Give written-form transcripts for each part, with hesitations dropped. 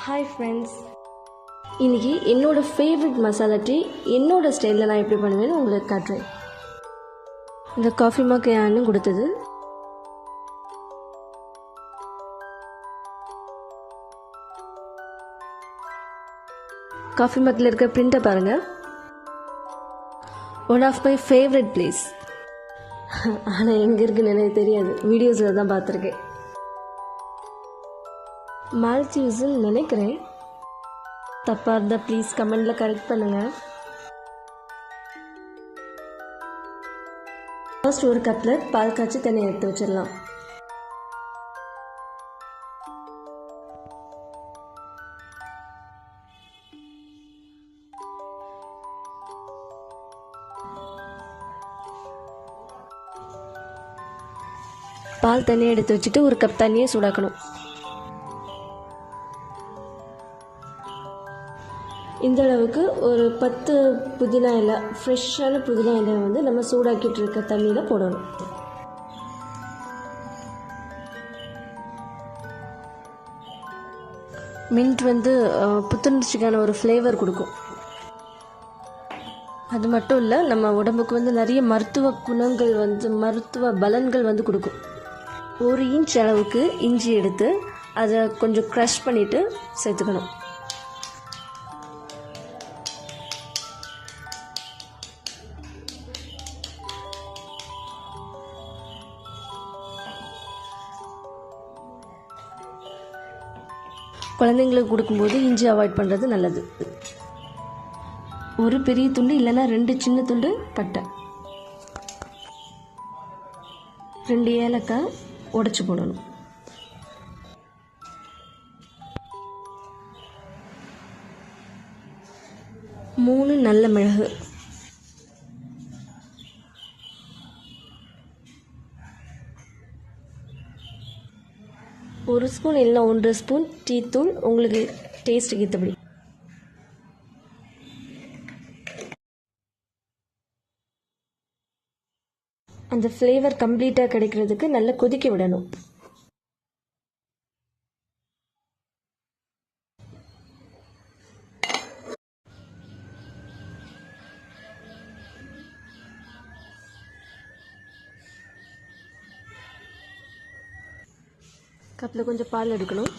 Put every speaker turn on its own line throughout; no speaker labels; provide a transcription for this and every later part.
Hi friends, இன்றைக்கி என்னோடய favourite masala tea என்னோடய ஸ்டைலில் நான் எப்படி பண்ணுவேன்னு உங்களுக்கு காட்டுறேன். இந்த காஃபி மக் என் அண்ணன் கொடுத்தது. காஃபி மக்கில் இருக்க பிரிண்ட்டை பாருங்கள். One of my favourite place. ஆனால் எங்கே இருக்குன்னு எனக்கு தெரியாது, வீடியோஸில் தான் பார்த்துருக்கேன். மால்தீவ்ஸ்ன்னு நினைக்கிறேன். தப்பாக இருந்தால் ப்ளீஸ் கமெண்டில் கரெக்ட் பண்ணுங்கள். ஃபர்ஸ்ட் ஒரு கப்பில் பால் காய்ச்சி தண்ணி எடுத்து வச்சிடலாம். பால் தண்ணியை எடுத்து வச்சுட்டு ஒரு கப் தண்ணியை சூடாக்கணும். இந்த அளவுக்கு ஒரு 10 புதினா இலை, ஃப்ரெஷ்ஷான புதினா இலை வந்து நம்ம சூடாக்கிட்டு இருக்க தண்ணியில் போடணும். மின்ட் வந்து புத்துணர்ச்சிக்கான ஒரு ஃப்ளேவர் கொடுக்கும். அது மட்டும் இல்லை, நம்ம உடம்புக்கு வந்து நிறைய மருத்துவ குணங்கள் வந்து மருத்துவ பலன்கள் வந்து கொடுக்கும். 1 இன்ச் அளவுக்கு இஞ்சி எடுத்து அதை கொஞ்சம் க்ரஷ் பண்ணிவிட்டு சேர்த்துக்கணும். குழந்தைங்களுக்கு கொடுக்கும்போது இஞ்சி அவாய்ட் பண்ணுறது நல்லது. ஒரு பெரிய துண்டு இல்லைன்னா 2 சின்ன துண்டு பட்டை, 2 ஏலக்காய் உடைச்சி போடணும். மூணு நல்ல மிளகு, ஒரு ஸ்பூன் இல்லைனா 1 ஸ்பூன் டீ தூள், உங்களுக்கு டேஸ்ட்டுக்கு ஏற்றபடி. அந்த ஃப்ளேவர் கம்ப்ளீட்டாக கிடைக்கிறதுக்கு நல்லா கொதிக்க விடணும். கப்பில் கொஞ்சம் பால் எடுக்கணும்.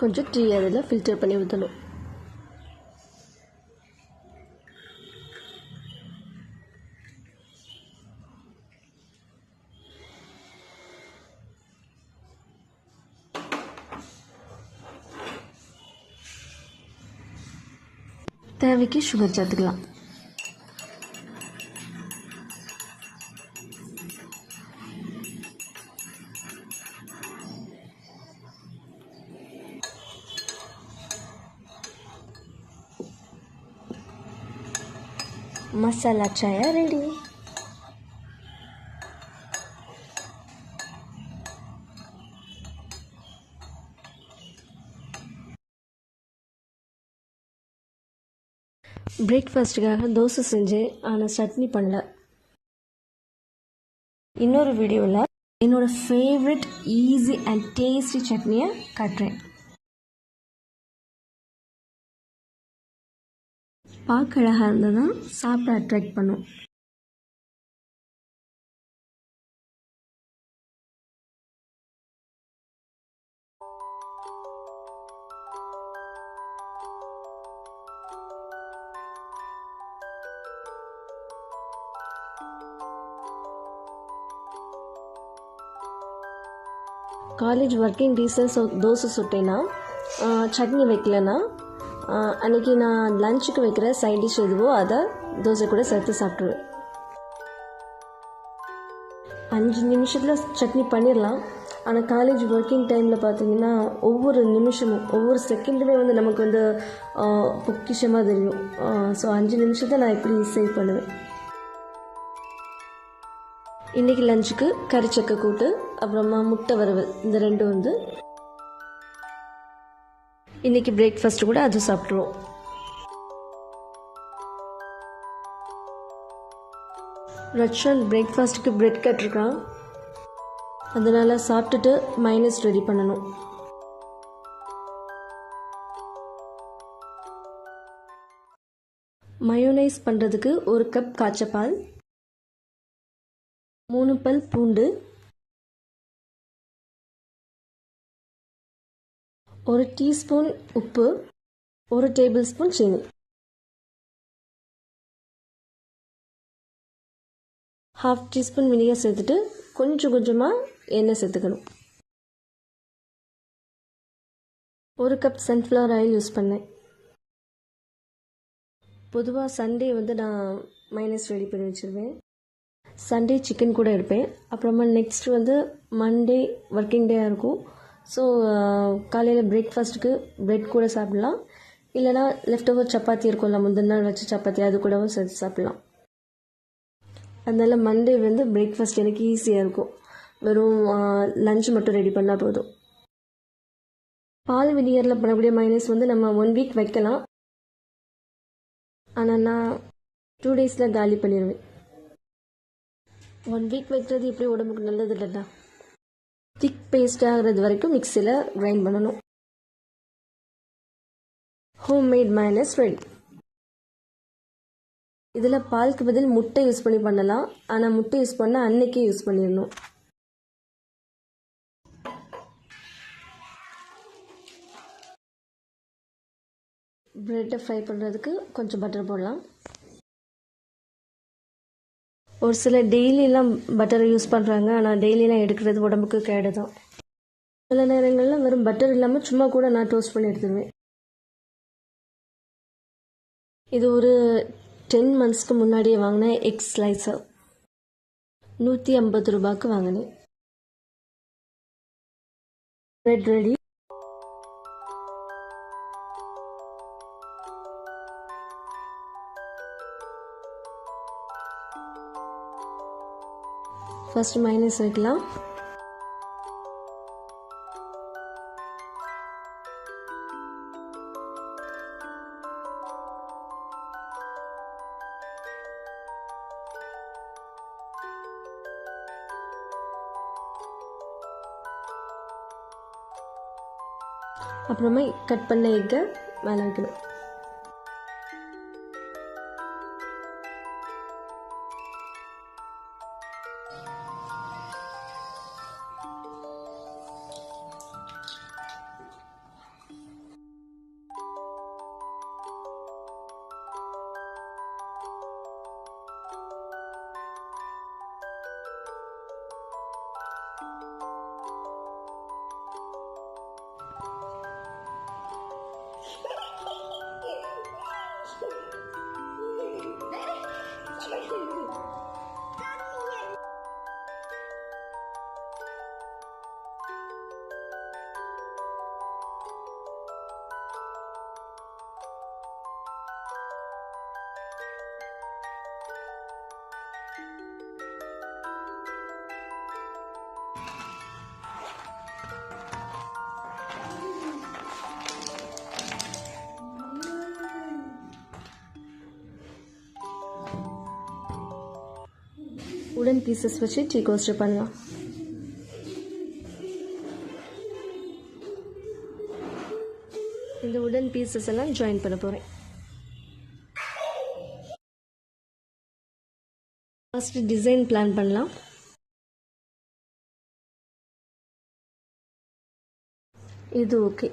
கொஞ்சம் டீ அதில் ஃபில்டர் பண்ணி ஊற்றணும். தேவைக்கு சுகர் சேர்த்துக்கலாம். மசாலா சாயா ரெடி. பிரேக்ஃபாஸ்ட்டுக்காக தோசை செஞ்சேன், ஆனால் சட்னி பண்ணல. இன்னொரு வீடியோவில் என்னோடய ஃபேவரட் ஈஸி அண்ட் டேஸ்டி சட்னியை காட்டுறேன். பார்க்க அழகாக இருந்தால் தான் சாப்பிட அட்ராக்ட் பண்ணும். காலேஜ் ஒர்க்கிங் டேஸில் தோசை சுட்டேன்னா, சட்னி வைக்கலன்னா, அன்றைக்கி நான் லஞ்சுக்கு வைக்கிற சைட் டிஷ் எதுவோ அதை தோசை கூட சேர்த்து சாப்பிட்ருவேன். 5 நிமிஷத்தில் சட்னி பண்ணிடலாம். ஆனால் காலேஜ் ஒர்க்கிங் டைமில் பார்த்திங்கன்னா ஒவ்வொரு நிமிஷமும் ஒவ்வொரு செகண்டுமே வந்து நமக்கு வந்து பொக்கிஷமாக தெரியும். ஸோ 5 நிமிஷத்தை நான் எப்படி சேவ் பண்ணுவேன். இன்றைக்கி லஞ்சுக்கு கறிச்சக்கை கூட்டு, அப்புறமா முட்டை வறுவல், இந்த 2 வந்து இன்றைக்கி பிரேக்ஃபாஸ்ட்டு கூட அது சாப்பிட்ருவோம். ரக்ஷன் பிரேக்ஃபாஸ்ட்டுக்கு பிரெட் கேட்டிருக்கான். அதனால் சாப்பிட்டுட்டு மைனஸ் ரெடி பண்ணணும். மயோனைஸ் பண்ணுறதுக்கு 1 கப் காய்ச்ச பால், 3 பல் பூண்டு, 1 டீஸ்பூன் உப்பு, 1 டேபிள் ஸ்பூன் சீனி, 1/2 டீஸ்பூன் வினிகர் சேர்த்துட்டு கொஞ்சம் கொஞ்சமாக எண்ணெய் சேர்த்துக்கணும். 1 கப் சன்ஃப்ளவர் ஆயில் யூஸ் பண்ணேன். பொதுவாக சண்டே நான் மைனஸ் ரெடி பண்ணி வச்சுருவேன். சண்டே சிக்கன் கூட எடுப்பேன். அப்புறமா நெக்ஸ்ட் மண்டே ஒர்க்கிங் டேயாக இருக்கும். ஸோ காலையில் பிரேக்ஃபாஸ்ட்டுக்கு பிரெட் கூட சாப்பிட்லாம். இல்லைனா லெஃப்ட் ஓவர் சப்பாத்தி இருக்கும்ல, முந்தின நாள் வச்ச சப்பாத்தி, அது கூடவும் சேர்த்து சாப்பிட்லாம். அதனால் மண்டே பிரேக்ஃபாஸ்ட் எனக்கு ஈஸியாக இருக்கும். வெறும் லஞ்ச் மட்டும் ரெடி பண்ணால் போதும். பால் வினிகரில் பண்ணக்கூடிய மைனஸ் நம்ம 1 வீக் வைக்கலாம். ஆனால் நான் 2 டேஸில் காலி பண்ணிடுவேன். 1 வீக் வைக்கிறது எப்படி உடம்புக்கு நல்லது இல்லைடா. திக் பேஸ்ட் ஆகிறது வரைக்கும் மிக்சியில் கிரைண்ட் பண்ணணும். Homemade minus ready. இதில் பாலுக்கு பதில் முட்டை யூஸ் பண்ணி பண்ணலாம். ஆனால் முட்டை யூஸ் பண்ணால் அன்னைக்கே யூஸ் பண்ணிடணும். ப்ரெட்டை ஃப்ரை பண்ணுறதுக்கு கொஞ்சம் பட்டர் போடலாம். ஒரு சிலர் டெய்லியெலாம் பட்டரை யூஸ் பண்ணுறாங்க. ஆனால் டெய்லியெலாம் எடுக்கிறது உடம்புக்கு கேடு தான். சில நேரங்களில் வெறும் பட்டர் இல்லாமல் சும்மா கூட நான் டோஸ்ட் பண்ணி எடுத்துடுவேன். இது ஒரு 10 மந்த்ஸ்க்கு முன்னாடியே வாங்கினேன். எக் ஸ்லைசர் 150 ரூபாய்க்கு வாங்கினேன். Bread ready. ஃபர்ஸ்ட் மைனஸ் வைக்கலாம். அப்புறமா கட் பண்ண எக்கை மேலே வைக்கணும். உடன் பீசஸ் வச்சு டீ கோஸ்டர் பண்ணலாம். இந்த உடன் பீசஸ் எல்லாம் ஜாயின் பண்ண போகிறேன். ஃபர்ஸ்ட் டிசைன் பிளான் பண்ணலாம். இது ஓகே.